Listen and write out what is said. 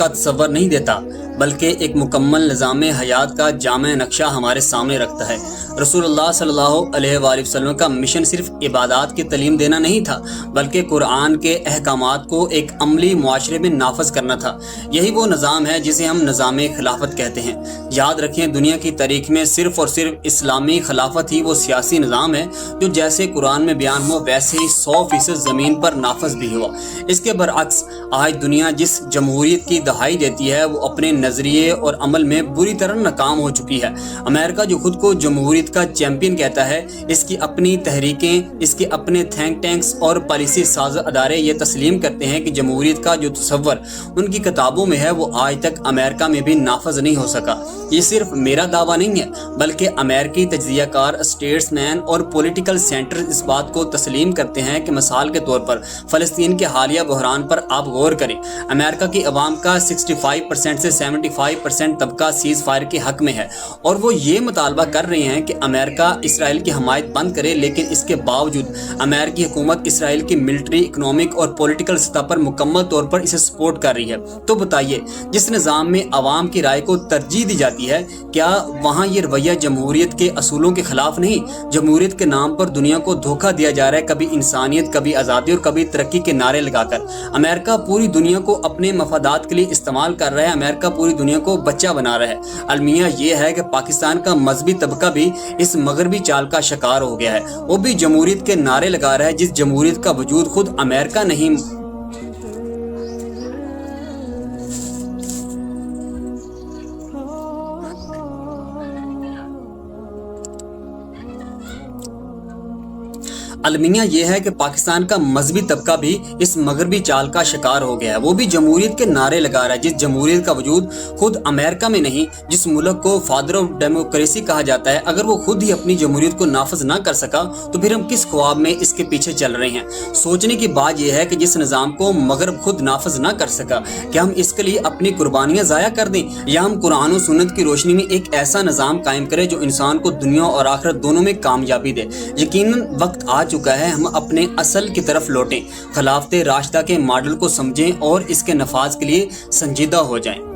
کا تصور نہیں دیتا بلکہ ایک مکمل نظام حیات کا جامع نقشہ ہمارے سامنے رکھتا ہے۔ رسول اللہ صلی اللہ علیہ وآلہ وسلم کا مشن صرف عبادات کی تعلیم دینا نہیں تھا بلکہ قرآن کے احکامات کو ایک عملی معاشرے میں نافذ کرنا تھا۔ یہی وہ نظام ہے جسے ہم نظام خلافت کہتے ہیں۔ یاد رکھیں، دنیا کی تاریخ میں صرف اور صرف اسلامی خلافت ہی وہ سیاسی نظام ہے جو جیسے قرآن میں بیان ہوا ویسے ہی 100% زمین پر نافذ بھی ہوا۔ اس کے برعکس آج دنیا جس جمہوریت کی دہائی دیتی ہے وہ اپنے نظریے اور عمل میں بری طرح ناکام ہو چکی ہے۔ امریکہ جو خود کو جمہوریت کا چیمپئن کہتا ہے، اس کی اپنی تحریکیں، اس کے اپنے تھنک ٹینکس اور پالیسی ساز ادارے یہ تسلیم کرتے ہیں کہ جمہوریت کا جو تصور ان کی کتابوں میں ہے وہ آج تک امریکہ میں بھی نافذ نہیں ہو سکا۔ یہ صرف میرا دعویٰ نہیں ہے بلکہ امریکی تجزیہ کار، اسٹیٹس مین اور پولیٹیکل سینٹر اس بات کو تسلیم کرتے ہیں کہ مثال کے طور پر فلسطین کے حالیہ بحران پر آپ غور کریں۔ امریکہ کی عوام کا 65% سے 75% طبقہ سیز فائر کے حق میں ہے اور وہ یہ مطالبہ کر رہے ہیں کہ امریکہ اسرائیل کی حمایت بند کرے، لیکن اس کے باوجود امریکی حکومت اسرائیل کی ملٹری، اکنامک اور پولیٹیکل سطح پر مکمل طور پر اسے سپورٹ کر رہی ہے۔ تو بتائیے، جس نظام میں عوام کی رائے کو ترجیح دی جاتی ہے، کیا وہاں یہ رویہ جمہوریت کے اصولوں کے خلاف نہیں؟ جمہوریت کے نام پر دنیا کو دھوکہ دیا جا رہا ہے، کبھی انسانیت، کبھی آزادی اور کبھی ترقی کے نعرے لگا کر۔ امریکہ پوری دنیا کو اپنے مفادات کے لیے استعمال کر رہا ہے، امریکہ پوری دنیا کو بچہ بنا رہا ہے۔ المیہ یہ ہے کہ پاکستان کا مذہبی طبقہ بھی اس مغربی چال کا شکار ہو گیا ہے، وہ بھی جمہوریت کے نعرے لگا رہا ہے، جس جمہوریت کا وجود خود امریکہ نہیں المیہ یہ ہے کہ پاکستان کا مذہبی طبقہ بھی اس مغربی چال کا شکار ہو گیا ہے، وہ بھی جمہوریت کے نعرے لگا رہا ہے، جس جمہوریت کا وجود خود امریکہ میں نہیں، جس ملک کو فادر آف ڈیموکریسی کہا جاتا ہے۔ اگر وہ خود ہی اپنی جمہوریت کو نافذ نہ کر سکا تو پھر ہم کس خواب میں اس کے پیچھے چل رہے ہیں؟ سوچنے کی بات یہ ہے کہ جس نظام کو مغرب خود نافذ نہ کر سکا، کیا ہم اس کے لیے اپنی قربانیاں ضائع کر دیں، یا ہم قرآن و سنت کی روشنی میں ایک ایسا نظام قائم کریں جو انسان کو دنیا اور آخرت دونوں میں کامیابی دے؟ یقیناً وقت آ چکا ہے ہم اپنے اصل کی طرف لوٹیں، خلافت راشدہ کے ماڈل کو سمجھیں اور اس کے نفاذ کے لیے سنجیدہ ہو جائیں۔